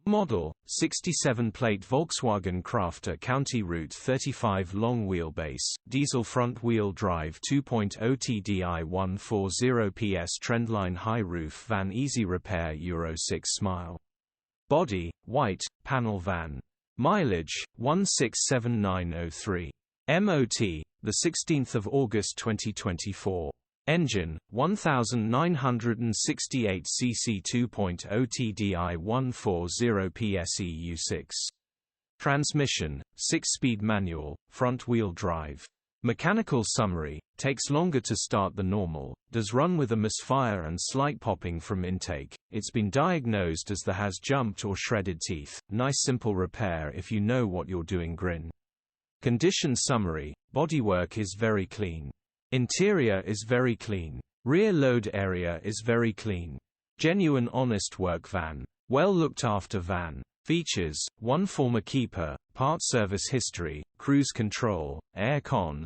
Model, 67-plate Volkswagen Crafter County Route 35 long wheelbase, diesel front-wheel drive 2.0 TDI 140PS Trendline high roof van easy repair Euro 6 smile. Body, white, panel van. Mileage, 167903. MOT, 16 August 2024. Engine, 1968 cc 2.0 TDI 140PS EU6. Transmission, 6-speed manual, front-wheel drive. Mechanical summary, takes longer to start than normal, does run with a misfire and slight popping from intake, it's been diagnosed as the has jumped or shredded teeth, nice simple repair if you know what you're doing grin. Condition summary, bodywork is very clean. Interior is very clean. Rear load area is very clean. Genuine honest work van. Well looked after van. Features, 1 former keeper, part service history, cruise control, air con,